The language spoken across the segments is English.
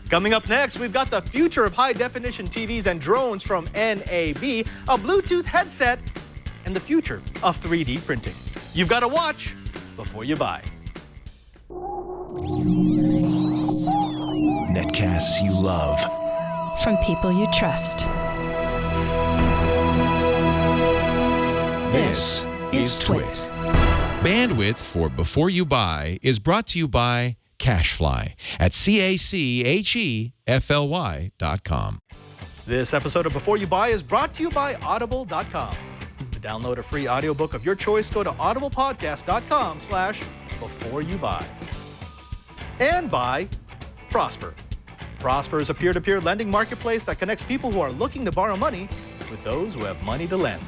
Coming up next, we've got the future of high-definition TVs and drones from NAB, a Bluetooth headset, and the future of 3D printing. You've got to watch before you buy. Netcasts you love. From people you trust. This is Twit. Bandwidth for Before You Buy is brought to you by Cashfly at CACHEFLY.com. This episode of Before You Buy is brought to you by Audible.com. To download a free audiobook of your choice, go to audiblepodcast.com/beforeyoubuy. And by Prosper. Prosper is a peer-to-peer lending marketplace that connects people who are looking to borrow money with those who have money to lend.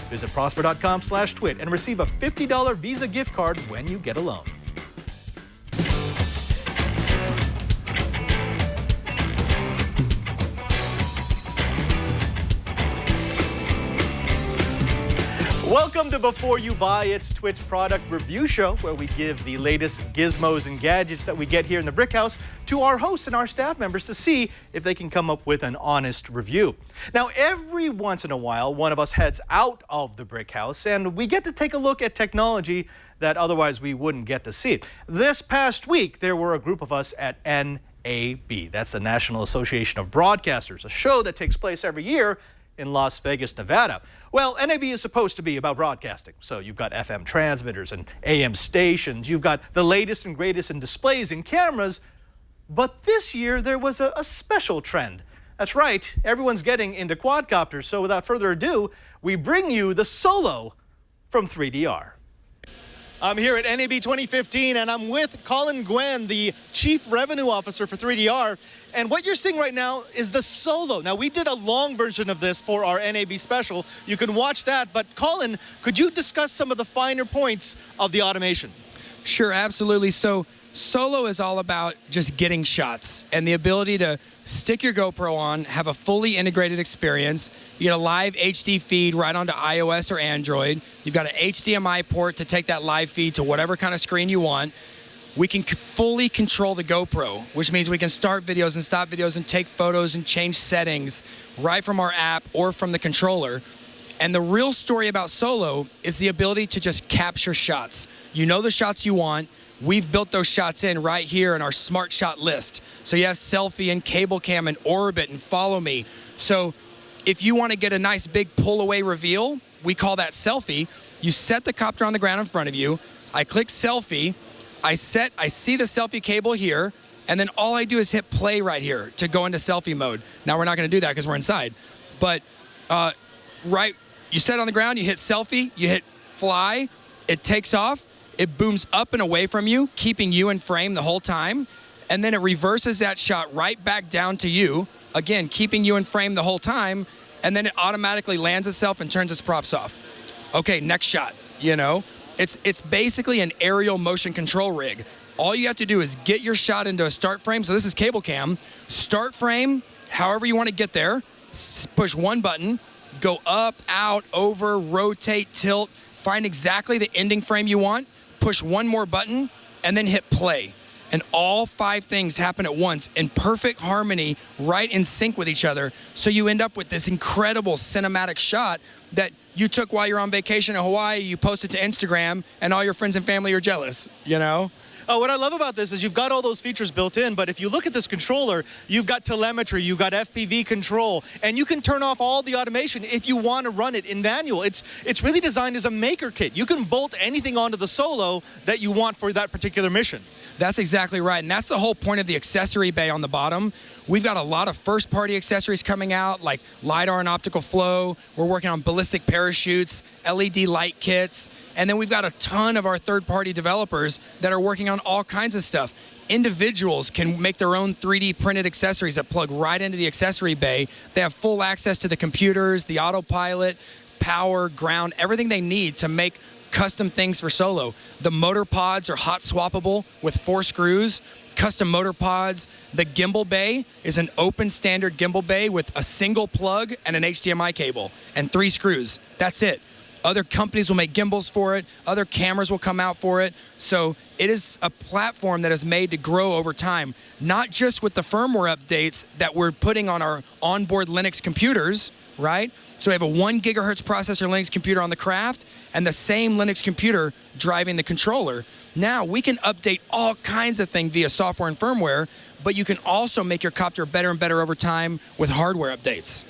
Visit prosper.com/twit and receive a $50 Visa gift card when you get a loan. Welcome to Before You Buy. It's Twit's product review show where we give the latest gizmos and gadgets that we get here in the Brick House to our hosts and our staff members to see if they can come up with an honest review. Now, every once in a while, one of us heads out of the Brick House and we get to take a look at technology that otherwise we wouldn't get to see. This past week, there were a group of us at NAB. That's the National Association of Broadcasters, a show that takes place every year in Las Vegas, Nevada. Well, NAB is supposed to be about broadcasting. So you've got FM transmitters and AM stations. You've got the latest and greatest in displays and cameras. But this year, there was a special trend. That's right, everyone's getting into quadcopters. So without further ado, we bring you the Solo from 3DR. I'm here at NAB 2015, and I'm with Colin Gwen, the Chief Revenue Officer for 3DR. And what you're seeing right now is the Solo. Now, we did a long version of this for our NAB special. You can watch that. But Colin, could you discuss some of the finer points of the automation? Sure, absolutely. So Solo is all about just getting shots and the ability to stick your GoPro on, have a fully integrated experience. You get a live HD feed right onto iOS or Android. You've got an HDMI port to take that live feed to whatever kind of screen you want. We can fully control the GoPro, which means we can start videos and stop videos and take photos and change settings right from our app or from the controller. And the real story about Solo is the ability to just capture shots. You know the shots you want. We've built those shots in right here in our smart shot list. So you have selfie and cable cam and orbit and follow me. So if you want to get a nice big pull away reveal, we call that selfie. You set the copter on the ground in front of you. I click selfie. I see the selfie cable here, and then all I do is hit play right here to go into selfie mode. Now we're not going to do that because we're inside. But you set it on the ground, you hit selfie, you hit fly, it takes off. It booms up and away from you, keeping you in frame the whole time. And then it reverses that shot right back down to you, again, keeping you in frame the whole time. And then it automatically lands itself and turns its props off. Okay, next shot, you know? It's basically an aerial motion control rig. All you have to do is get your shot into a start frame. So this is cable cam. Start frame, however you want to get there. Push one button, go up, out, over, rotate, tilt, find exactly the ending frame you want. Push one more button, and then hit play. And all 5 things happen at once in perfect harmony, right in sync with each other. So you end up with this incredible cinematic shot that you took while you're on vacation in Hawaii, you post it to Instagram, and all your friends and family are jealous, you know? Oh, what I love about this is you've got all those features built in, but if you look at this controller, you've got telemetry, you've got FPV control, and you can turn off all the automation if you want to run it in manual. It's really designed as a maker kit. You can bolt anything onto the Solo that you want for that particular mission. That's exactly right, and that's the whole point of the accessory bay on the bottom. We've got a lot of first-party accessories coming out, like LiDAR and optical flow. We're working on ballistic parachutes, LED light kits, and then we've got a ton of our third-party developers that are working on all kinds of stuff. Individuals can make their own 3D printed accessories that plug right into the accessory bay. They have full access to the computers, the autopilot, power, ground, everything they need to make custom things for Solo. The motor pods are hot swappable with 4 screws, custom motor pods. The gimbal bay is an open standard gimbal bay with a single plug and an HDMI cable and 3 screws. That's it. Other companies will make gimbals for it. Other cameras will come out for it. So it is a platform that is made to grow over time, not just with the firmware updates that we're putting on our onboard Linux computers, right? So we have a 1 gigahertz processor Linux computer on the Craft and the same Linux computer driving the controller. Now we can update all kinds of things via software and firmware, but you can also make your copter better and better over time with hardware updates.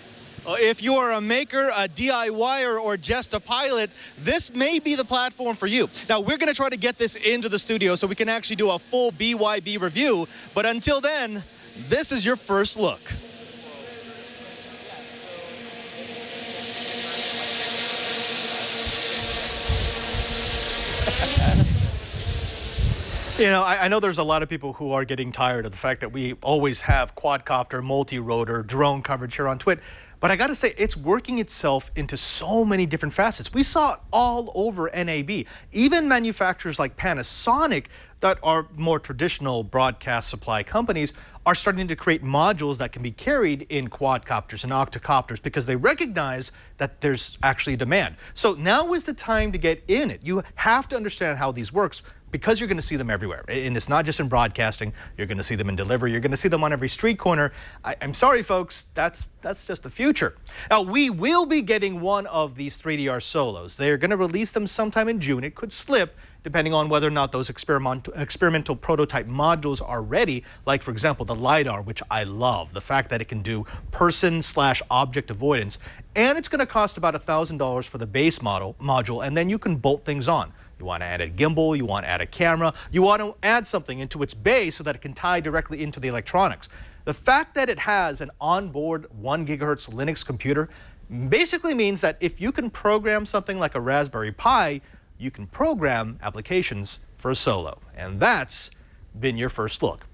If you are a maker, a DIYer, or just a pilot, this may be the platform for you. Now, we're going to try to get this into the studio so we can actually do a full BYB review. But until then, this is your first look. You know, I know there's a lot of people who are getting tired of the fact that we always have quadcopter, multi-rotor, drone coverage here on TWiT. But I got to say, it's working itself into so many different facets. We saw it all over NAB. Even manufacturers like Panasonic that are more traditional broadcast supply companies are starting to create modules that can be carried in quadcopters and octocopters because they recognize that there's actually demand. So now is the time to get in it. You have to understand how these works, because you're going to see them everywhere. And it's not just in broadcasting. You're going to see them in delivery. You're going to see them on every street corner. I'm sorry, folks. That's just the future. Now, we will be getting one of these 3DR Solos. They're going to release them sometime in June. It could slip depending on whether or not those experimental prototype modules are ready. Like, for example, the LiDAR, which I love. The fact that it can do person/object avoidance. And it's going to cost about $1,000 for the base module, and then you can bolt things on. You want to add a gimbal, you want to add a camera, you want to add something into its base so that it can tie directly into the electronics. The fact that it has an onboard 1 gigahertz Linux computer basically means that if you can program something like a Raspberry Pi, you can program applications for a Solo. And that's been your first look.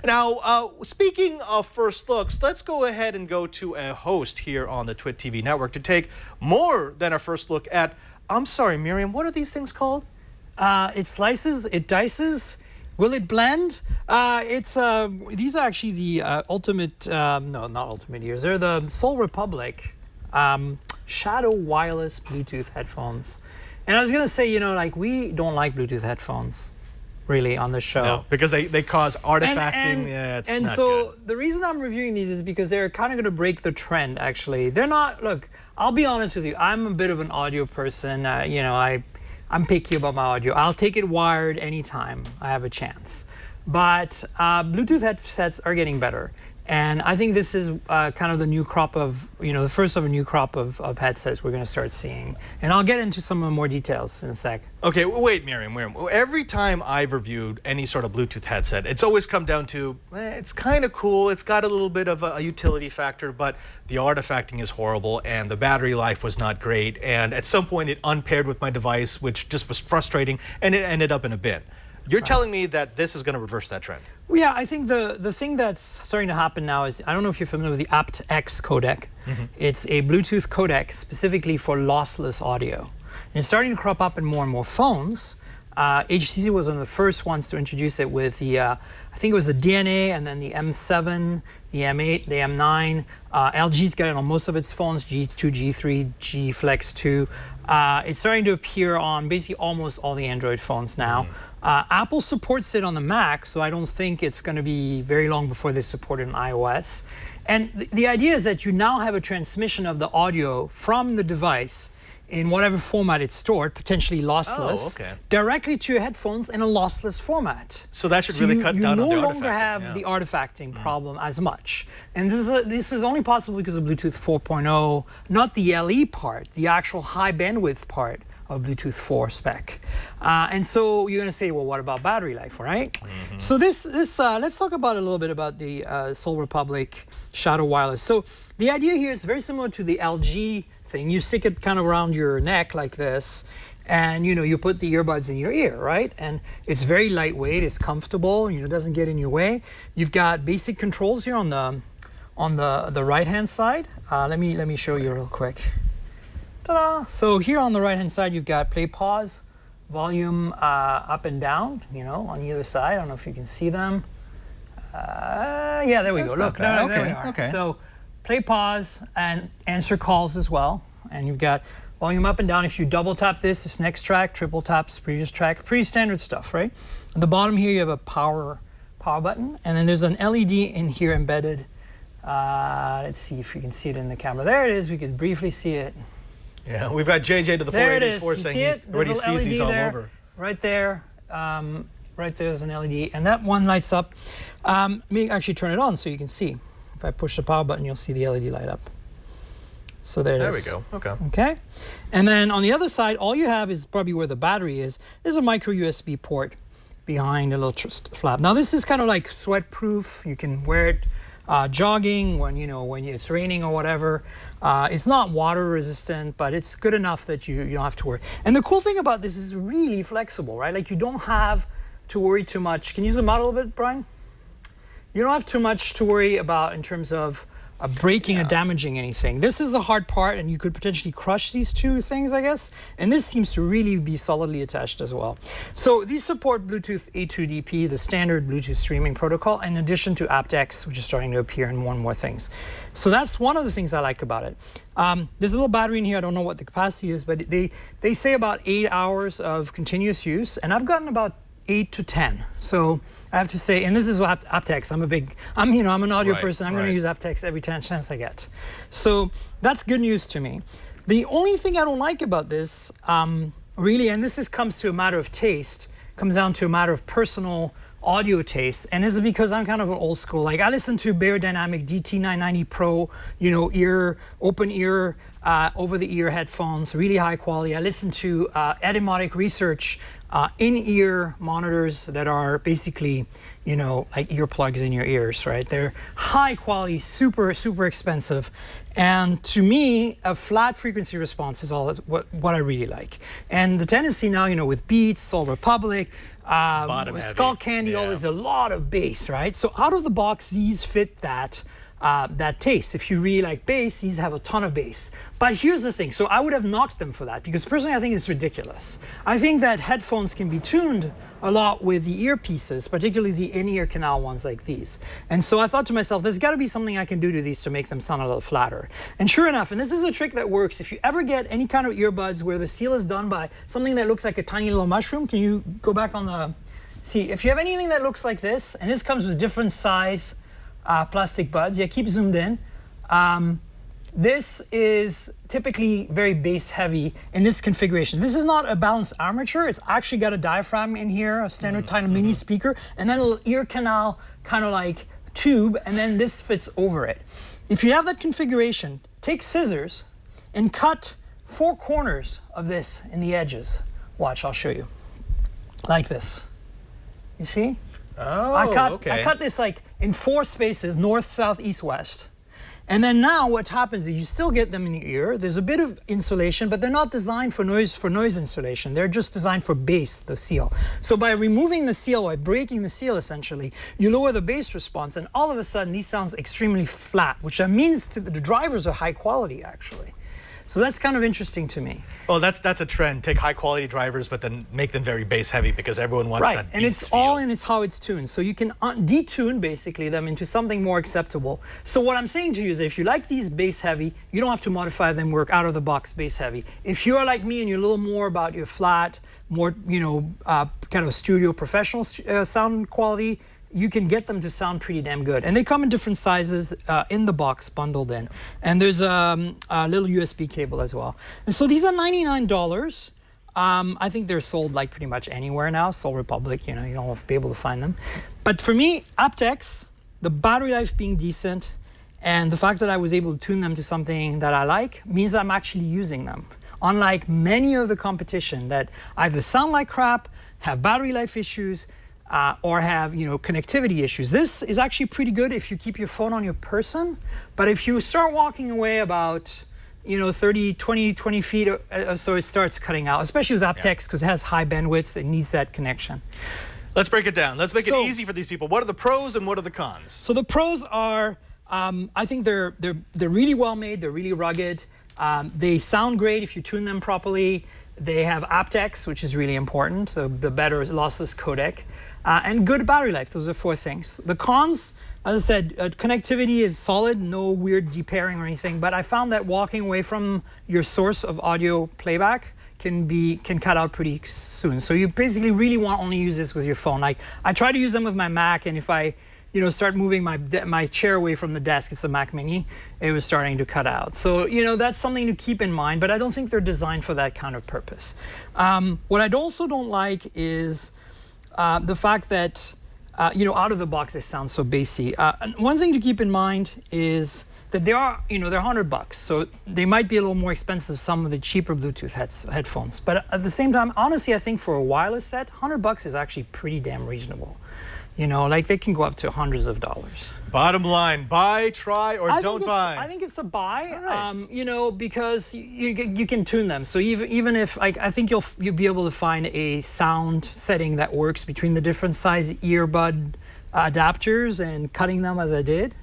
Now, speaking of first looks, let's go ahead and go to a host here on the TWiT TV network to take more than a first look at, I'm sorry, Miriam, what are these things called? It slices, it dices. Will it blend? These are actually the ultimate, no, not ultimate ears. They're the Soul Republic Shadow Wireless Bluetooth headphones. And I was going to say, you know, like, we don't like Bluetooth headphones, really, on the show. No, because they cause artifacting. Yeah, it's not so good. The reason I'm reviewing these is because they're kind of going to break the trend, actually. They're not, look, I'll be honest with you. I'm a bit of an audio person. You know, I'm picky about my audio. I'll take it wired anytime I have a chance. But Bluetooth headsets are getting better. And I think this is kind of the new crop of, you know, the first of a new crop of headsets we're going to start seeing. And I'll get into some more details in a sec. Okay, wait, Miriam. Every time I've reviewed any sort of Bluetooth headset, it's always come down to, it's kind of cool, it's got a little bit of a utility factor, but the artifacting is horrible, and the battery life was not great, and at some point it unpaired with my device, which just was frustrating, and it ended up in a bin. You're telling me that this is going to reverse that trend? Well, yeah, I think the thing that's starting to happen now is, I don't know if you're familiar with the aptX codec. It's a Bluetooth codec specifically for lossless audio. And it's starting to crop up in more phones. HTC was one of the first ones to introduce it with the, I think it was the DNA, and then the M7, the M8, the M9. LG's got it on most of its phones, G2, G3, G Flex 2. It's starting to appear on basically almost all the Android phones now. Apple supports it on the Mac, so I don't think it's going to be very long before they support it on iOS. And the idea is that you now have a transmission of the audio from the device in whatever format it's stored, potentially lossless, directly to your headphones in a lossless format. So that should really cut down on the artifacting. You no longer have the artifacting problem as much. And this is only possible because of Bluetooth 4.0, not the LE part, the actual high bandwidth part of Bluetooth 4 spec. And so you're going to say, well, what about battery life, right? So let's talk about a little bit about the Soul Republic Shadow Wireless. So the idea here is very similar to the LG thing. You stick it kind of around your neck like this, and you know, you put the earbuds in your ear, right? And it's very lightweight, it's comfortable, you know, it doesn't get in your way. You've got basic controls here on the right-hand side. Let me show you real quick. Ta-da! So here on the right-hand side, you've got play, pause, volume up and down, you know, on either side. I don't know if you can see them. Yeah, there we go. Look, there we are. Okay. So play, pause, and answer calls as well. And you've got volume up and down. If you double tap this next track, triple taps previous track, pretty standard stuff, right? At the bottom here, you have a power button, and then there's an LED in here embedded. Let's see if you can see it in the camera. There it is. We can briefly see it. Yeah, we've got JJ to the 484 saying he already sees these all over. Right there. Right there's an LED, and that one lights up. Let me actually turn it on so you can see. If I push the power button, you'll see the LED light up. So there it is. There we go. Okay. Okay. And then on the other side, all you have is probably where the battery is. There's a micro USB port behind a little flap. Now this is kind of like sweat proof. You can wear it jogging when it's raining or whatever. It's not water resistant, but it's good enough that you don't have to worry. And the cool thing about this is really flexible, right? Like you don't have to worry too much. Can you zoom out a little bit, Brian? You don't have too much to worry about in terms of breaking or damaging anything. This is the hard part, and you could potentially crush these two things, I guess. And this seems to really be solidly attached as well. So these support Bluetooth A2DP, the standard Bluetooth streaming protocol, in addition to aptX, which is starting to appear in more and more things. So that's one of the things I like about it. There's a little battery in here. I don't know what the capacity is, but they say about 8 hours of continuous use, and I've gotten about 8 to 10. So I have to say, and this is what aptX. I'm an audio person. I'm going to use aptX every chance I get. So that's good news to me. The only thing I don't like about this, really, and this comes to a matter of taste, comes down to a matter of personal audio taste, and this is because I'm kind of an old school. Like I listen to Beyerdynamic DT990 Pro, open ear, over the ear headphones, really high quality. I listen to Etymotic Research in-ear monitors that are basically, like earplugs in your ears, right? They're high quality, super, super expensive. And to me, a flat frequency response is all what I really like. And the tendency now, with Beats, Soul Republic, with Skull Candy, there's a lot of bass, right? So out of the box, these fit that taste. If you really like bass, these have a ton of bass. But here's the thing. So I would have knocked them for that because personally I think it's ridiculous. I think that headphones can be tuned a lot with the earpieces, particularly the in-ear canal ones like these. And so I thought to myself, there's got to be something I can do to these to make them sound a little flatter. And sure enough, and this is a trick that works, if you ever get any kind of earbuds where the seal is done by something that looks like a tiny little mushroom, can you go back on the... See, if you have anything that looks like this, and this comes with different size plastic buds. Yeah, keep zoomed in. This is typically very bass heavy in this configuration. This is not a balanced armature. It's actually got a diaphragm in here, a standard tiny mini speaker, and then a little ear canal kind of like tube, and then this fits over it. If you have that configuration, take scissors and cut 4 corners of this in the edges. Watch, I'll show you. Like this. You see? Oh, I cut this like in 4 spaces, north, south, east, west. And then now what happens is you still get them in the ear. There's a bit of insulation, but they're not designed for noise insulation. They're just designed for bass, the seal. So by removing the seal, by breaking the seal essentially, you lower the bass response, and all of a sudden these sounds extremely flat, which means the drivers are high quality actually. So that's kind of interesting to me. Well, that's a trend. Take high quality drivers, but then make them very bass heavy because everyone wants that Right, beats and it's feel. all in it's how it's tuned. So you can detune basically them into something more acceptable. So what I'm saying to you is if you like these bass heavy, you don't have to modify them, work out of the box bass heavy. If you are like me and you're a little more about your flat, more, kind of studio professional sound quality, you can get them to sound pretty damn good. And they come in different sizes in the box, bundled in. And there's a little USB cable as well. And so these are $99. I think they're sold like pretty much anywhere now. Soul Republic, you don't be able to find them. But for me, aptX, the battery life being decent, and the fact that I was able to tune them to something that I like means I'm actually using them. Unlike many of the competition that either sound like crap, have battery life issues, or have connectivity issues. This is actually pretty good if you keep your phone on your person, but if you start walking away about 20 feet or so, it starts cutting out, especially with aptX because it has high bandwidth. It needs that connection. Let's break it down. Let's make it easy for these people. What are the pros and what are the cons? So the pros are, I think they're really well made. They're really rugged. They sound great if you tune them properly. They have aptX, which is really important, so the better lossless codec. And good battery life. Those are 4 things. The cons, As I said, connectivity is solid, no weird de-pairing or anything, but I found that walking away from your source of audio playback can cut out pretty soon. So you basically really want to only use this with your phone. Like, I try to use them with my Mac, and if I start moving my chair away from the desk, it's a Mac Mini, it was starting to cut out. So, that's something to keep in mind, but I don't think they're designed for that kind of purpose. What I also don't like is the fact that, out of the box, they sound so bassy. One thing to keep in mind is that they're $100, so they might be a little more expensive, some of the cheaper Bluetooth headphones. But at the same time, honestly, I think for a wireless set, $100 is actually pretty damn reasonable. Like they can go up to hundreds of dollars. Bottom line, buy, try, or don't buy. I think it's a buy, All right. because you can tune them. So even if, I think you'll be able to find a sound setting that works between the different size earbud adapters and cutting them as I did.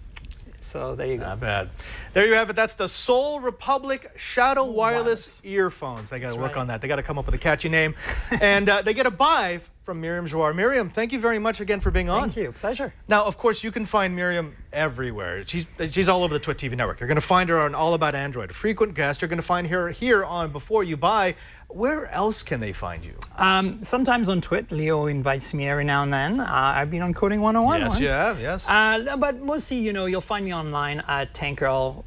So there you go. Not bad. There you have it. That's the Soul Republic Shadow Wireless Earphones. They got to work on that. They got to come up with a catchy name. And they get a buy from Miriam Jouar. Miriam, thank you very much again for being on. Thank you. Pleasure. Now, of course, you can find Miriam everywhere. She's all over the Twit TV network. You're going to find her on All About Android, a frequent guest. You're going to find her here on Before You Buy. Where else can they find you? Sometimes on Twit. Leo invites me every now and then. I've been on Coding 101 Yes, once. you have, yes. But mostly, you'll find me online at Tankrel.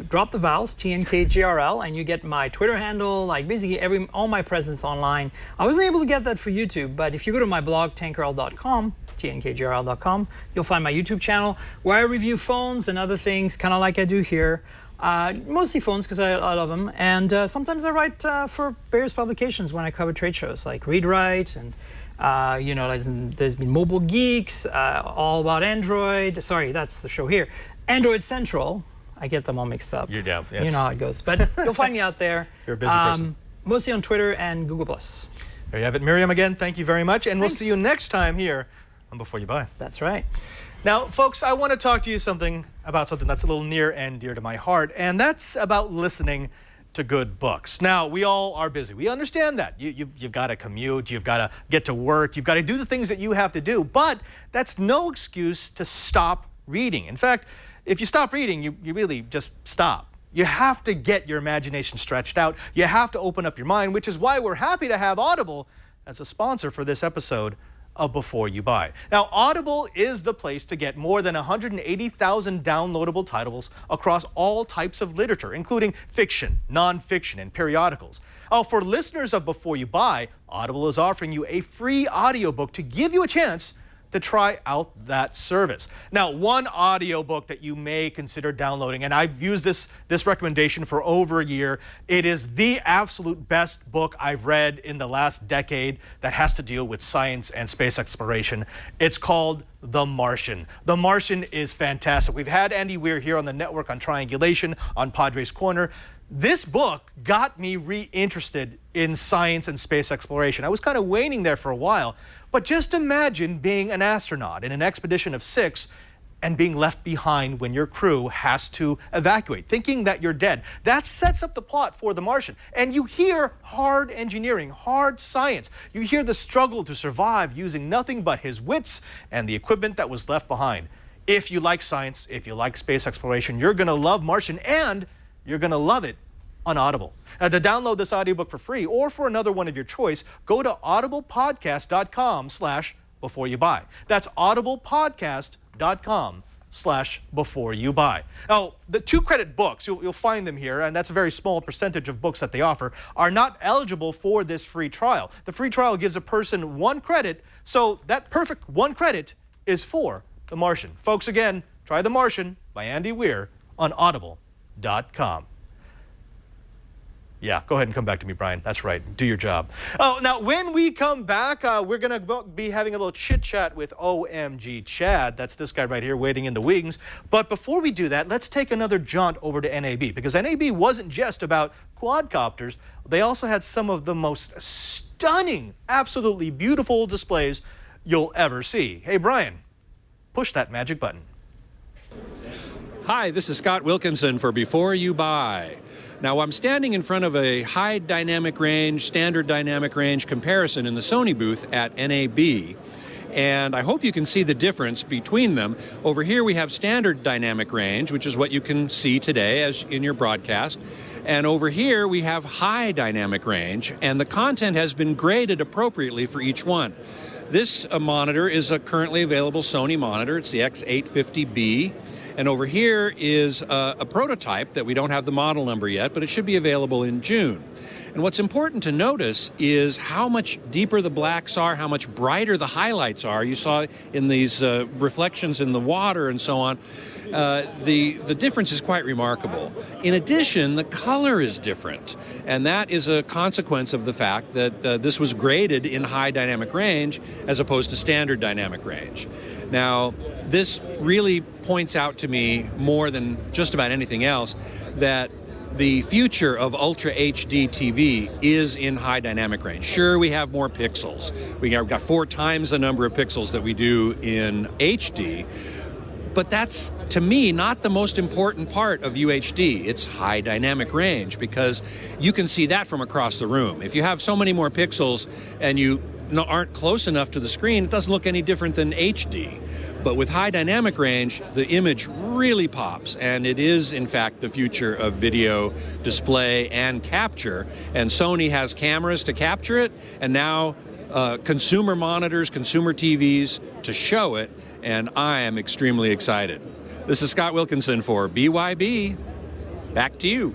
Drop the vowels, TNKGRL, and you get my Twitter handle, like basically all my presence online. I wasn't able to get that for YouTube, but if you go to my blog, tankrel.com, tnkgrl.com, you'll find my YouTube channel where I review phones and other things, kind of like I do here. Mostly phones because I love them, and sometimes I write for various publications when I cover trade shows like Read Write, and there's been Mobile Geeks, All About Android. Sorry, that's the show here. Android Central. I get them all mixed up. You're down. You know how it goes. But you'll find me out there. You're a busy person. Mostly on Twitter and Google+. There you have it. Miriam, again, thank you very much, and we'll see you next time here on Before You Buy. That's right. Now, folks, I want to talk to you about something that's a little near and dear to my heart, and that's about listening to good books. Now, we all are busy. We understand that. You've got to commute, you've got to get to work, you've got to do the things that you have to do, but that's no excuse to stop reading. In fact, if you stop reading, you really just stop. You have to get your imagination stretched out. You have to open up your mind, which is why we're happy to have Audible as a sponsor for this episode of Before You Buy. Now, Audible is the place to get more than 180,000 downloadable titles across all types of literature, including fiction, nonfiction, and periodicals. For listeners of Before You Buy, Audible is offering you a free audiobook to give you a chance to try out that service. Now, one audiobook that you may consider downloading, and I've used this recommendation for over a year, it is the absolute best book I've read in the last decade that has to deal with science and space exploration. It's called The Martian. The Martian is fantastic. We've had Andy Weir here on the network on Triangulation, on Padres Corner. This book got me reinterested in science and space exploration. I was kind of waning there for a while, but just imagine being an astronaut in an expedition of 6 and being left behind when your crew has to evacuate, thinking that you're dead. That sets up the plot for The Martian. And you hear hard engineering, hard science. You hear the struggle to survive using nothing but his wits and the equipment that was left behind. If you like science, if you like space exploration, you're going to love Martian, and you're going to love it on Audible. Now, to download this audiobook for free or for another one of your choice, go to audiblepodcast.com/beforeyoubuy. That's audiblepodcast.com/beforeyoubuy. Now, the 2-credit books, you'll find them here, and that's a very small percentage of books that they offer, are not eligible for this free trial. The free trial gives a person 1 credit, so that perfect 1 credit is for The Martian. Folks, again, try The Martian by Andy Weir on audible.com. Yeah, go ahead and come back to me, Brian. That's right. Do your job. Oh, now, when we come back, we're going to be having a little chit-chat with OMG Chad. That's this guy right here waiting in the wings. But before we do that, let's take another jaunt over to NAB, because NAB wasn't just about quadcopters. They also had some of the most stunning, absolutely beautiful displays you'll ever see. Hey, Brian, push that magic button. Hi, this is Scott Wilkinson for Before You Buy. Now, I'm standing in front of a high dynamic range, standard dynamic range comparison in the Sony booth at NAB. And I hope you can see the difference between them. Over here we have standard dynamic range, which is what you can see today as in your broadcast. And over here we have high dynamic range, and the content has been graded appropriately for each one. This monitor is a currently available Sony monitor. It's the X850B. And over here is a prototype that we don't have the model number yet, but it should be available in June. And what's important to notice is how much deeper the blacks are, how much brighter the highlights are. You saw in these reflections in the water and so on. The difference is quite remarkable. In addition, the color is different. And that is a consequence of the fact that this was graded in high dynamic range as opposed to standard dynamic range. Now, this really points out to me more than just about anything else that the future of Ultra HD TV is in high dynamic range. Sure, we have more pixels. We've got 4 times the number of pixels that we do in HD, but that's, to me, not the most important part of UHD. It's high dynamic range, because you can see that from across the room. If you have so many more pixels and you aren't close enough to the screen, it doesn't look any different than HD. But with high dynamic range, the image really pops, and it is, in fact, the future of video display and capture. And Sony has cameras to capture it, and now consumer monitors, consumer TVs to show it, and I am extremely excited. This is Scott Wilkinson for BYB. Back to you.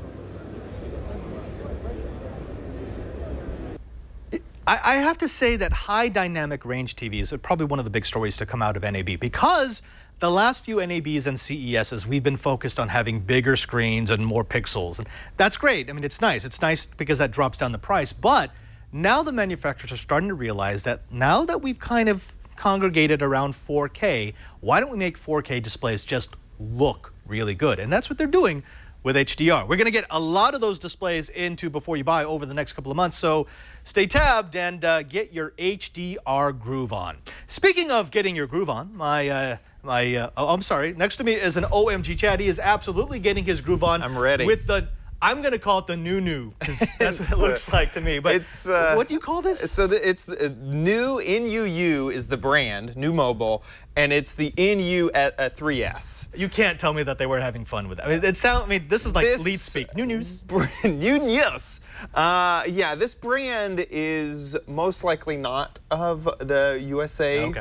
I have to say that high dynamic range TVs are probably one of the big stories to come out of NAB, because the last few NABs and CESs, we've been focused on having bigger screens and more pixels. And that's great. I mean, it's nice. It's nice because that drops down the price. But now the manufacturers are starting to realize that now that we've kind of congregated around 4K, why don't we make 4K displays just look really good? And that's what they're doing with HDR. We're going to get a lot of those displays into Before You Buy over the next couple of months, so stay tabbed and get your HDR groove on. Speaking of getting your groove on, I'm sorry, next to me is an OMG Chad. He is absolutely getting his groove on. I'm ready. With the, I'm going to call it the new, because that's what it looks like to me. But it's, what do you call this? So it's new, NUU is the brand, New Mobile, and it's the NU at 3S. You can't tell me that they weren't having fun with it. I mean, this is like lead speak. New news. New news. Yeah, this brand is most likely not of the USA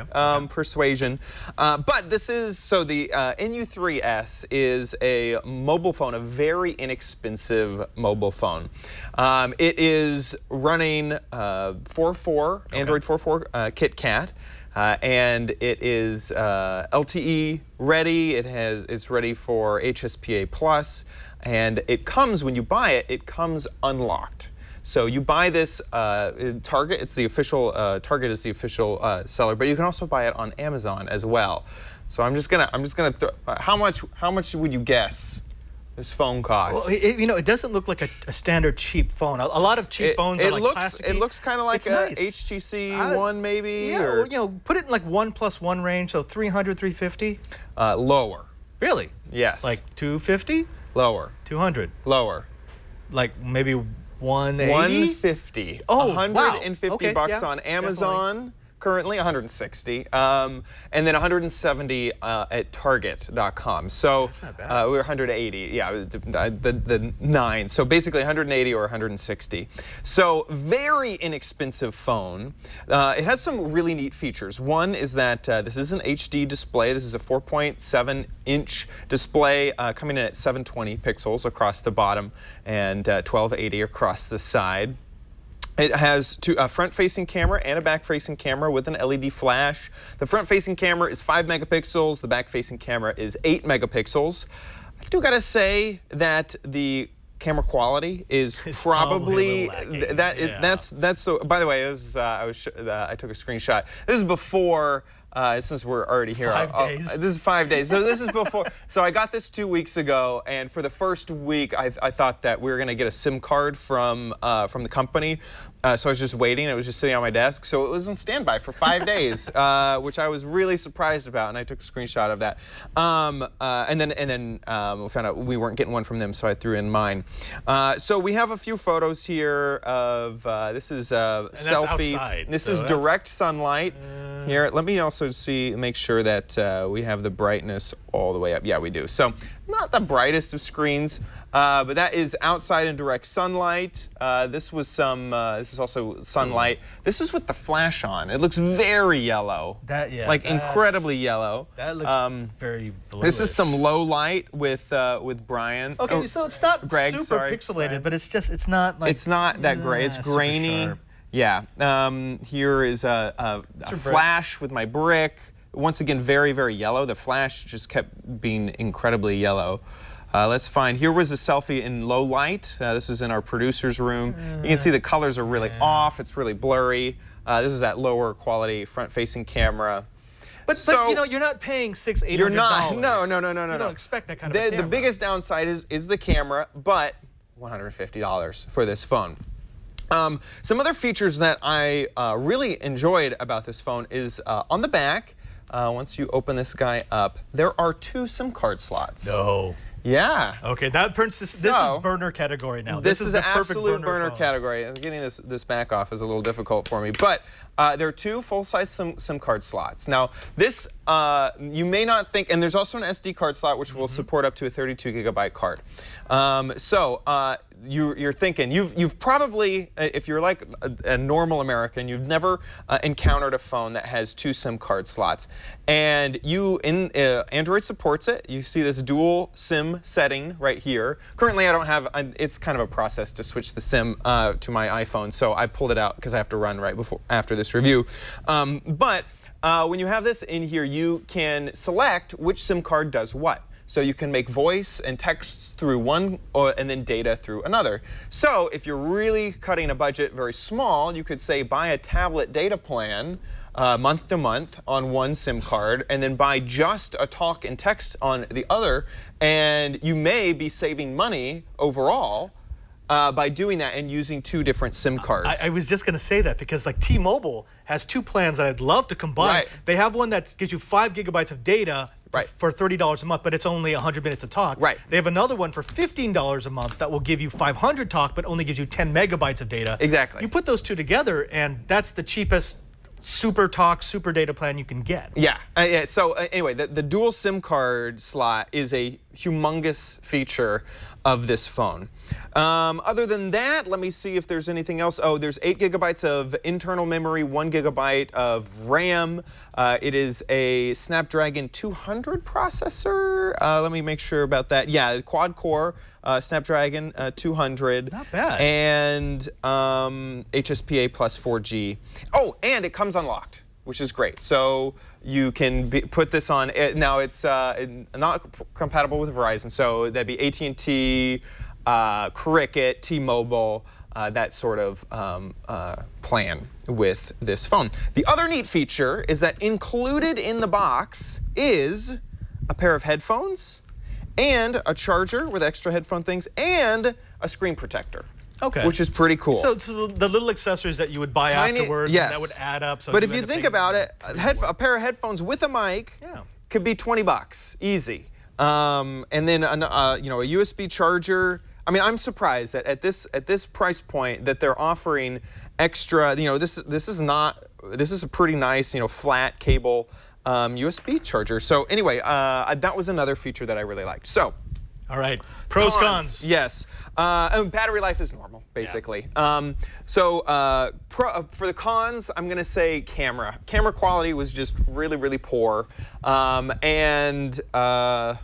persuasion. But this is, so the NU3S is a mobile phone, a very inexpensive mobile phone. It is running 4.4, Android 4.4 KitKat. And it is LTE ready. It's ready for HSPA Plus, and it comes, when you buy it, it comes unlocked. So you buy this Target. It's the official Target is the official seller, but you can also buy it on Amazon as well. So I'm just gonna how much would you guess this phone costs? Well, it doesn't look like a standard cheap phone. A lot of cheap phones are like plastic. It looks kind of like a nice HTC One, maybe. Yeah, or put it in like 1+1 range, so 300, 350. Lower. Really? Yes. Like 250? Lower. 200? Lower. Like maybe 180? 150. Oh, $150 wow. on Amazon. Definitely. Currently 160, and then 170 at Target.com. So that's not bad. We were 180, yeah, the 9. So basically 180 or 160. So very inexpensive phone. It has some really neat features. One is that this is an HD display. This is a 4.7-inch display coming in at 720 pixels across the bottom and 1280 across the side. It has a front-facing camera and a back-facing camera with an LED flash. The front-facing camera is 5 megapixels. The back-facing camera is 8 megapixels. I do gotta say that the camera quality is probably that's the. By the way, this is, I took a screenshot. This is before. Since we're already here, 5 days. This is 5 days. So this is before. So I got this 2 weeks ago, and for the first week, I thought that we were gonna get a SIM card from the company. So I was just waiting. It was just sitting on my desk. So it was on standby for 5 days, which I was really surprised about, and I took a screenshot of that. And then we found out we weren't getting one from them, so I threw in mine. So we have a few photos here of this is a selfie. Outside, this is direct sunlight. here. Let me also make sure that we have the brightness all the way up. Yeah, we do. So not the brightest of screens, but that is outside in direct sunlight. This is also sunlight. This is with the flash on. It looks very yellow. Like incredibly yellow. That looks very bluish. This is some low light with Brian. Okay, so it's not Greg, super pixelated, but it's not like... It's not that gray. It's grainy. Yeah. Here is a flash with my brick. Once again, very, very yellow. The flash just kept being incredibly yellow. Let's find, here was a selfie in low light. This was in our producer's room. You can see the colors are really off. It's really blurry. This is that lower quality front-facing camera. But you know, you're not paying $600-800. You're not. No. You don't expect that kind of camera. The biggest downside is the camera, but $150 for this phone. Some other features that I really enjoyed about this phone is on the back, once you open this guy up, there are 2 SIM card slots. No. Yeah. Okay, that turns this is burner category now. This is the absolute perfect burner category. Getting this back off is a little difficult for me, but there are 2 full-size SIM card slots. Now, this you may not think, and there's also an SD card slot which will support up to a 32 gigabyte card. You're thinking, you've probably, if you're like a normal American, you've never encountered a phone that has 2 SIM card slots. And Android supports it. You see this dual SIM setting right here. Currently, I don't have, it's kind of a process to switch the SIM to my iPhone, so I pulled it out because I have to run right after this review. When you have this in here, you can select which SIM card does what. So you can make voice and text through one and then data through another. So if you're really cutting a budget very small, you could say buy a tablet data plan month to month on one SIM card and then buy just a talk and text on the other. And you may be saving money overall by doing that and using 2 different SIM cards. I was just going to say that because like T-Mobile has 2 plans that I'd love to combine. Right. They have one that gives you 5 gigabytes of data for $30 a month, but it's only 100 minutes of talk. Right. They have another one for $15 a month that will give you 500 talk, but only gives you 10 megabytes of data. Exactly. You put those 2 together, and that's the cheapest super talk, super data plan you can get. Yeah. So anyway, the dual SIM card slot is a humongous feature of this phone. Other than that, let me see if there's anything else. Oh, there's 8 gigabytes of internal memory, 1 gigabyte of RAM. It is a Snapdragon 200 processor. Let me make sure about that. Yeah, quad-core Snapdragon 200. Not bad. And HSPA plus 4G. Oh, and it comes unlocked, which is great. So you can put this on. Now, it's not compatible with Verizon, so that'd be AT&T, Cricket, T-Mobile, that sort of plan with this phone. The other neat feature is that included in the box is a pair of headphones and a charger with extra headphone things and a screen protector. Okay. Which is pretty cool. So it's the little accessories that you would buy afterwards, and that would add up. So but if you think about it, a pair of headphones with a mic could be $20, easy. And then a USB charger. I mean, I'm surprised that at this price point that they're offering extra. This is a pretty nice flat cable USB charger. So anyway, that was another feature that I really liked. So. All right, pros, cons. Yes, battery life is normal, basically. For the cons, I'm gonna say camera. Camera quality was just really, really poor, and a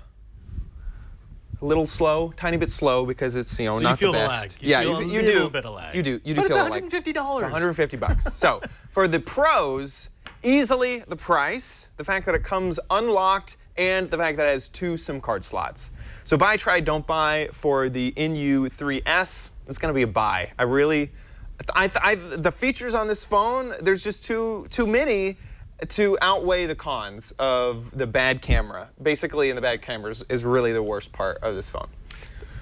little slow, tiny bit slow because it's so not you feel the best. The lag. You do a little bit of lag. You do. But feel it's $150. It's $150. So for the pros, easily the price, the fact that it comes unlocked, and the fact that it has 2 SIM card slots. So buy, try, don't buy for the NU3S. It's going to be a buy. The features on this phone, there's just too many to outweigh the cons of the bad camera. Basically, the bad camera is really the worst part of this phone.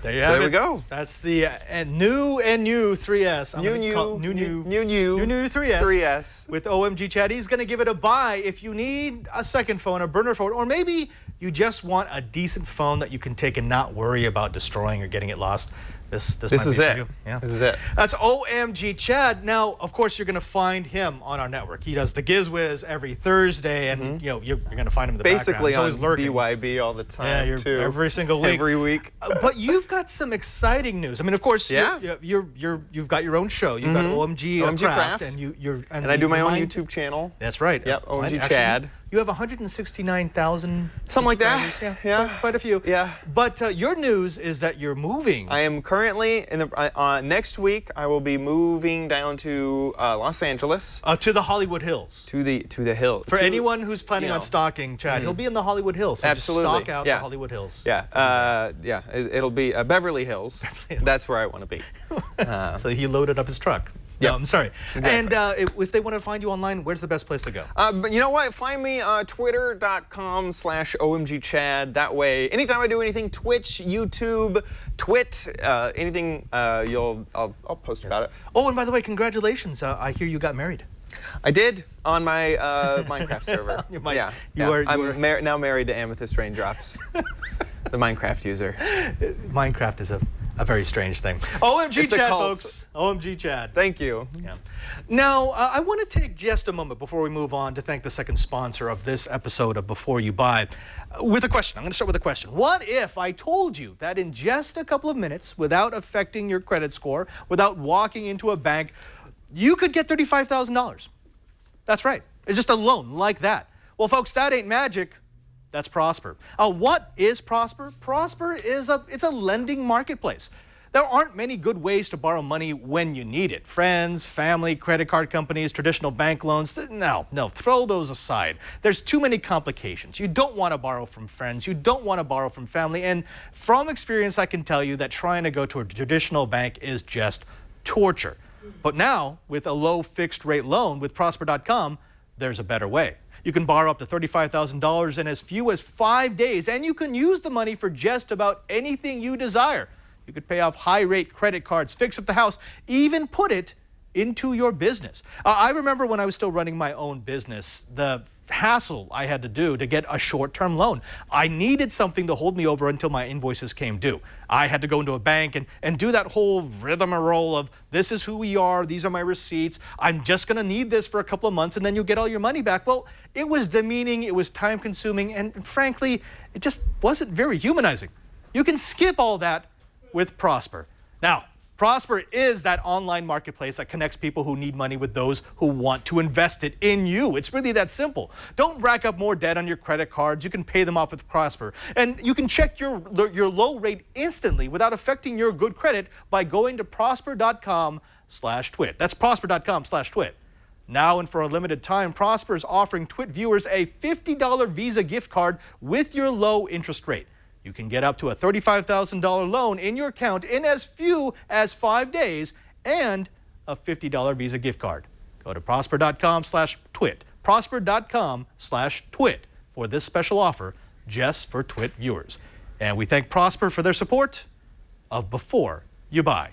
There we go. That's the new NU3S. New 3S. With OMG Chat. He's going to give it a buy if you need a second phone, a burner phone, or maybe you just want a decent phone that you can take and not worry about destroying or getting it lost. This This might is be for it. you. Yeah. This is it. That's OMG Chad. Now, of course, you're going to find him on our network. He does the GizWiz every Thursday, and you're going to find him in the Basically background. He's on always lurking. BYB all the time, Yeah, too. every single week. Every week. But you've got some exciting news. I mean, of course, Yeah. you've got your own show. You've got OMG, OMG Craft. and I do my own YouTube channel. That's right. Yep, OMG Actually, Chad. You have 169,000 Something like that. subscribers. Yeah. Quite a few. Yeah. But your news is that you're moving. I am currently in the next week. I will be moving down to Los Angeles to the Hollywood Hills. to the hill. For anyone who's planning on stalking Chad, he'll be in the Hollywood Hills. So Absolutely. just stalk out Yeah. the Hollywood Hills. Yeah, it'll be Beverly Hills. That's where I want to be. So he loaded up his truck. Yeah. No, I'm sorry. Exactly. And if they want to find you online, where's the best place to go? But you know what? Find me twitter.com/OMGChad. That way, anytime I do anything, Twitch, YouTube, Twit, anything, I'll post about it. Oh, and by the way, congratulations. I hear you got married. I did on my Minecraft server. I'm now married to Amethyst Raindrops, the Minecraft user. Minecraft is a very strange thing. OMG It's a Chad, cult. folks. OMG Chad. Thank you. Yeah. Now, I want to take just a moment before we move on to thank the second sponsor of this episode of Before You Buy with a question. I'm going to start with a question. What if I told you that in just a couple of minutes, without affecting your credit score, without walking into a bank, you could get $35,000? That's right. It's just a loan like that. Well, folks, that ain't magic. That's Prosper. What is Prosper? Prosper is it's a lending marketplace. There aren't many good ways to borrow money when you need it. Friends, family, credit card companies, traditional bank loans. No, throw those aside. There's too many complications. You don't want to borrow from friends. You don't want to borrow from family. And from experience, I can tell you that trying to go to a traditional bank is just torture. But now, with a low fixed rate loan with Prosper.com, there's a better way. You can borrow up to $35,000 in as few as 5 days, and you can use the money for just about anything you desire. You could pay off high-rate credit cards, fix up the house, even put it into your business. I remember when I was still running my own business, the hassle I had to do to get a short-term loan. I needed something to hold me over until my invoices came due. I had to go into a bank and do that whole rigmarole of, this is who we are, these are my receipts, I'm just going to need this for a couple of months and then you'll get all your money back. Well, it was demeaning, it was time-consuming, and frankly, it just wasn't very humanizing. You can skip all that with Prosper. Now, Prosper is that online marketplace that connects people who need money with those who want to invest it in you. It's really that simple. Don't rack up more debt on your credit cards. You can pay them off with Prosper. And you can check your low rate instantly without affecting your good credit by going to prosper.com/twit. That's prosper.com/twit. Now and for a limited time, Prosper is offering Twit viewers a $50 Visa gift card with your low interest rate. You can get up to a $35,000 loan in your account in as few as 5 days and a $50 Visa gift card. Go to prosper.com/twit, prosper.com/twit for this special offer just for Twit viewers. And we thank Prosper for their support of Before You Buy.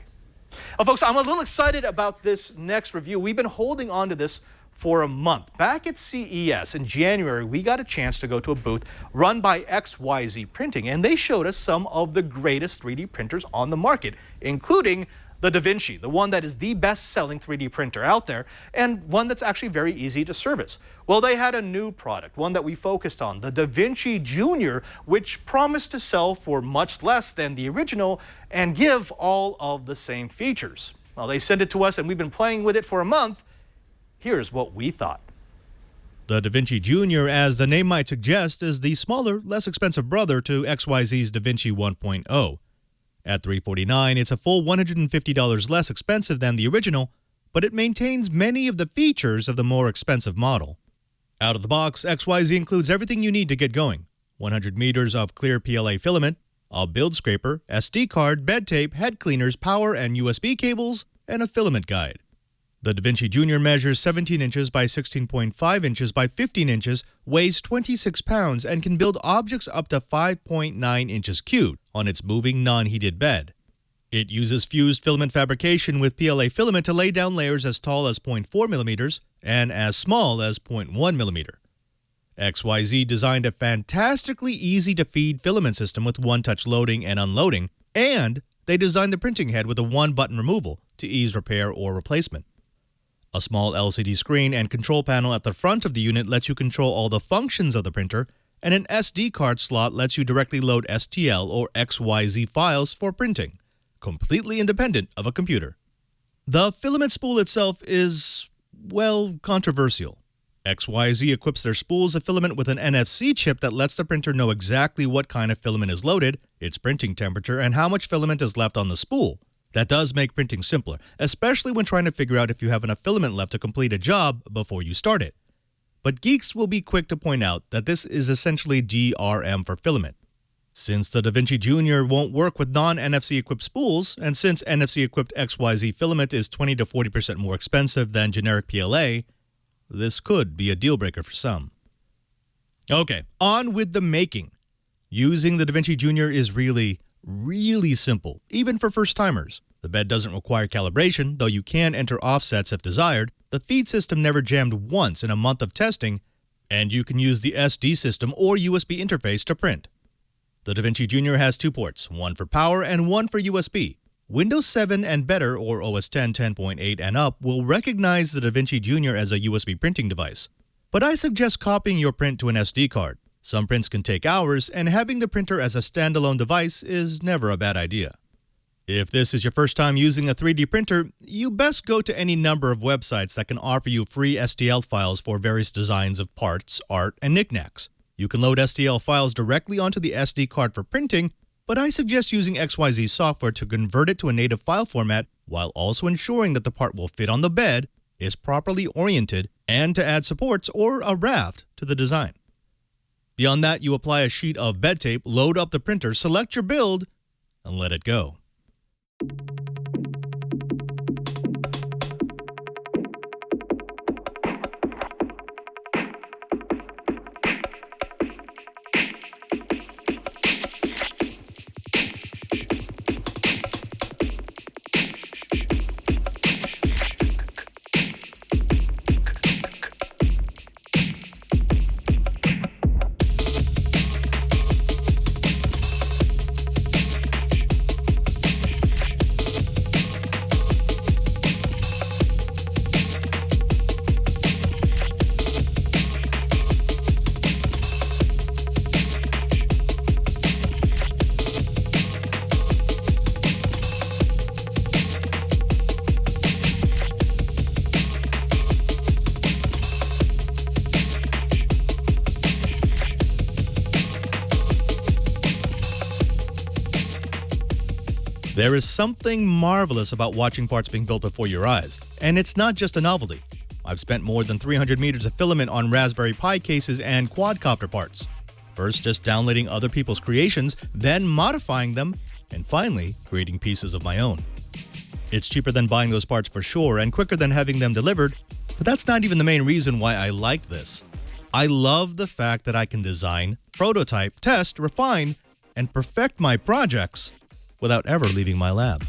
Folks, I'm a little excited about this next review. We've been holding on to this for a month. Back at CES in January, we got a chance to go to a booth run by XYZ Printing, and they showed us some of the greatest 3D printers on the market, including the DaVinci, the one that is the best-selling 3D printer out there, and one that's actually very easy to service. Well, they had a new product, one that we focused on, the Vinci Jr, which promised to sell for much less than the original and give all of the same features. Well, they sent it to us, and we've been playing with it for a month. Here's what we thought. The DaVinci Jr, as the name might suggest, is the smaller, less expensive brother to XYZ's DaVinci 1.0. At $349, it's a full $150 less expensive than the original, but it maintains many of the features of the more expensive model. Out of the box, XYZ includes everything you need to get going. 100 meters of clear PLA filament, a build scraper, SD card, bed tape, head cleaners, power and USB cables, and a filament guide. The DaVinci Jr measures 17 inches by 16.5 inches by 15 inches, weighs 26 pounds, and can build objects up to 5.9 inches cubed on its moving, non-heated bed. It uses fused filament fabrication with PLA filament to lay down layers as tall as 0.4 millimeters and as small as 0.1 millimeter. XYZ designed a fantastically easy-to-feed filament system with one-touch loading and unloading, and they designed the printing head with a one-button removal to ease repair or replacement. A small LCD screen and control panel at the front of the unit lets you control all the functions of the printer, and an SD card slot lets you directly load STL or XYZ files for printing, completely independent of a computer. The filament spool itself is, well, controversial. XYZ equips their spools of filament with an NFC chip that lets the printer know exactly what kind of filament is loaded, its printing temperature, and how much filament is left on the spool. That does make printing simpler, especially when trying to figure out if you have enough filament left to complete a job before you start it. But geeks will be quick to point out that this is essentially DRM for filament. Since the DaVinci Jr. won't work with non-NFC equipped spools, and since NFC equipped XYZ filament is 20 to 40% more expensive than generic PLA, this could be a deal breaker for some. Okay, on with the making. Using the DaVinci Jr. is really simple, even for first-timers. The bed doesn't require calibration, though you can enter offsets if desired. The feed system never jammed once in a month of testing, and you can use the SD system or USB interface to print. The DaVinci Jr. has 2 ports, one for power and one for USB. Windows 7 and better, or OS X 10.8 and up, will recognize the DaVinci Jr. as a USB printing device. But I suggest copying your print to an SD card. Some prints can take hours, and having the printer as a standalone device is never a bad idea. If this is your first time using a 3D printer, you best go to any number of websites that can offer you free STL files for various designs of parts, art, and knickknacks. You can load STL files directly onto the SD card for printing, but I suggest using XYZ software to convert it to a native file format while also ensuring that the part will fit on the bed, is properly oriented, and to add supports or a raft to the design. Beyond that, you apply a sheet of bed tape, load up the printer, select your build, and let it go. There is something marvelous about watching parts being built before your eyes, and it's not just a novelty. I've spent more than 300 meters of filament on Raspberry Pi cases and quadcopter parts. First just downloading other people's creations, then modifying them, and finally creating pieces of my own. It's cheaper than buying those parts for sure and quicker than having them delivered, but that's not even the main reason why I like this. I love the fact that I can design, prototype, test, refine, and perfect my projects without ever leaving my lab.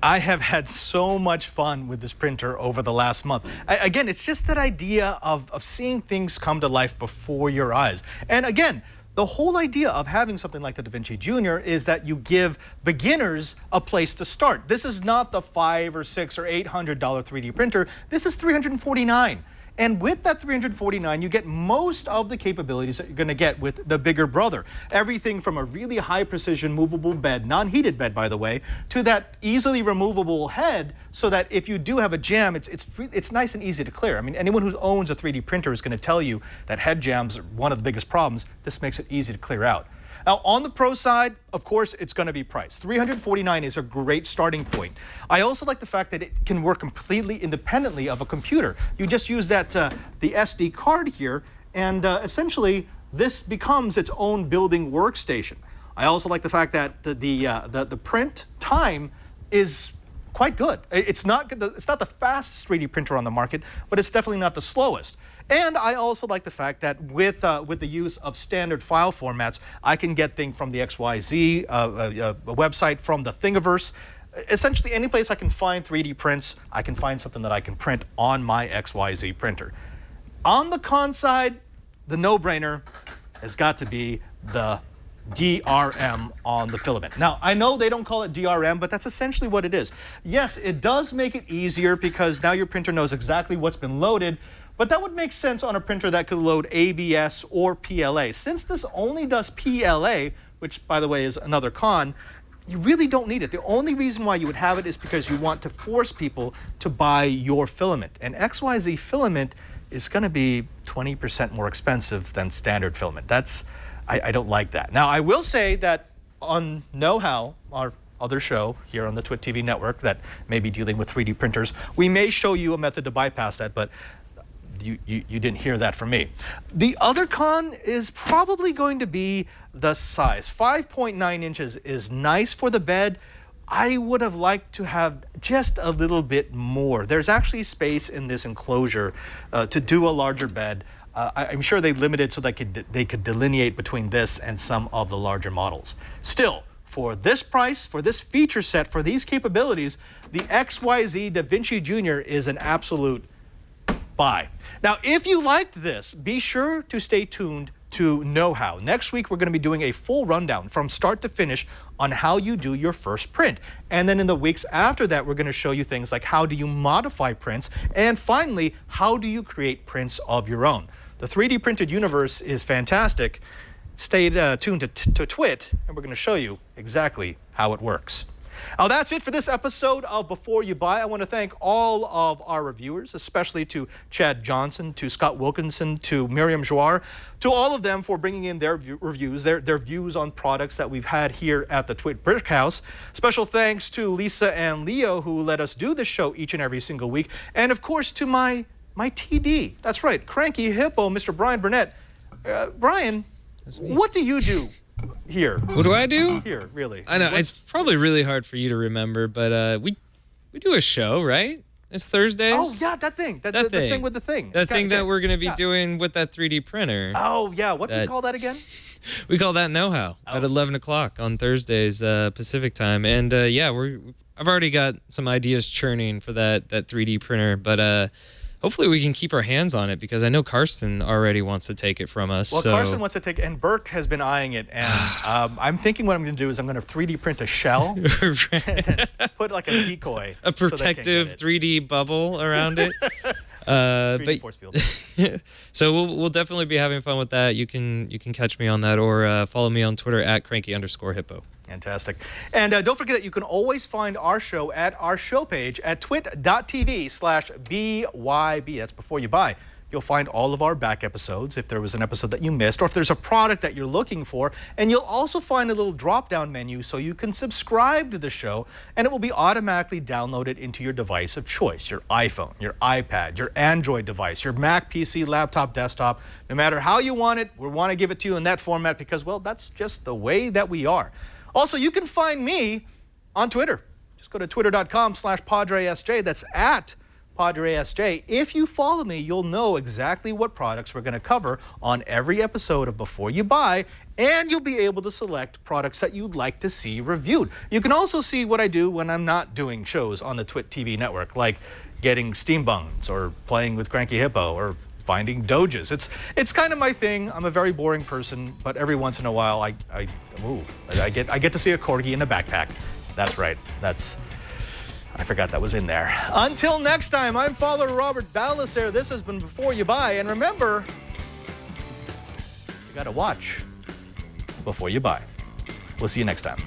I have had so much fun with this printer over the last month. Again, it's just that idea of seeing things come to life before your eyes. And again, the whole idea of having something like the DaVinci Jr. is that you give beginners a place to start. This is not the $500 or $600 or $800 3D printer. This is $349. And with that $349, you get most of the capabilities that you're going to get with the bigger brother. Everything from a really high precision movable bed, non-heated bed by the way, to that easily removable head so that if you do have a jam, it's nice and easy to clear. I mean, anyone who owns a 3D printer is going to tell you that head jams are one of the biggest problems. This makes it easy to clear out. Now, on the pro side, of course, it's going to be price. $349 is a great starting point. I also like the fact that it can work completely independently of a computer. You just use that the SD card here, and essentially, this becomes its own building workstation. I also like the fact that the print time is quite good. It's not the fastest 3D printer on the market, but it's definitely not the slowest. And I also like the fact that with the use of standard file formats, I can get things from the XYZ website, from the Thingiverse. Essentially, any place I can find 3D prints, I can find something that I can print on my XYZ printer. On the con side, the no-brainer has got to be the DRM on the filament. Now, I know they don't call it DRM, but that's essentially what it is. Yes, it does make it easier because now your printer knows exactly what's been loaded, but that would make sense on a printer that could load ABS or PLA. Since this only does PLA, which, by the way, is another con, you really don't need it. The only reason why you would have it is because you want to force people to buy your filament. And XYZ filament is going to be 20% more expensive than standard filament. I don't like that. Now, I will say that on Know-How, our other show here on the TWiT TV network that may be dealing with 3D printers, we may show you a method to bypass that, but you didn't hear that from me. The other con is probably going to be the size. 5.9 inches is nice for the bed. I would have liked to have just a little bit more. There's actually space in this enclosure to do a larger bed. I'm sure they limited so they could delineate between this and some of the larger models. Still, for this price, for this feature set, for these capabilities, the XYZ DaVinci Jr is an absolute buy. Now, if you liked this, be sure to stay tuned to Know-How. Next week, we're going to be doing a full rundown from start to finish on how you do your first print. And then in the weeks after that, we're going to show you things like how do you modify prints, and finally, how do you create prints of your own. The 3D printed universe is fantastic. Stay tuned to TWiT, and we're going to show you exactly how it works. Now, that's it for this episode of Before You Buy. I want to thank all of our reviewers, especially to Chad Johnson, to Scott Wilkinson, to Miriam Jouar, to all of them for bringing in their reviews, their views on products that we've had here at the TWiT Brick House. Special thanks to Lisa and Leo, who let us do this show each and every single week. And, of course, to my TD. That's right, Cranky Hippo, Mr. Brian Burnett. Brian, what do you do here? What do I do? Here, really. I know, it's probably really hard for you to remember, but we do a show, right? It's Thursdays. Oh, yeah, that thing. The thing with the thing. That thing that we're going to be doing with that 3D printer. Oh, yeah. What do we call that again? We call that Know-How at 11 o'clock on Thursdays Pacific time. And, yeah, I've already got some ideas churning for that 3D printer, but hopefully we can keep our hands on it because I know Karsten already wants to take it from us. Well, Karsten wants to take it, and Burke has been eyeing it. And I'm thinking what I'm going to do is I'm going to 3D print a shell, and put like a decoy, a protective 3D bubble around it. But force field. So we'll definitely be having fun with that. You can catch me on that or follow me on Twitter at @cranky_hippo. Fantastic. And don't forget that you can always find our show at our show page at twit.tv/BYB. That's Before You Buy. You'll find all of our back episodes if there was an episode that you missed or if there's a product that you're looking for. And you'll also find a little drop-down menu so you can subscribe to the show and it will be automatically downloaded into your device of choice, your iPhone, your iPad, your Android device, your Mac, PC, laptop, desktop. No matter how you want it, we want to give it to you in that format because, well, that's just the way that we are. Also, you can find me on Twitter. Just go to twitter.com/PadreSJ. That's at PadreSJ. If you follow me, you'll know exactly what products we're going to cover on every episode of Before You Buy, and you'll be able to select products that you'd like to see reviewed. You can also see what I do when I'm not doing shows on the TWiT TV network, like getting steam buns or playing with Cranky Hippo or finding Doges. It's kind of my thing. I'm a very boring person, but every once in a while I get to see a corgi in a backpack. That's right. I forgot that was in there. Until next time, I'm Father Robert Ballecer. This has been Before You Buy, and remember, you gotta watch before you buy. We'll see you next time.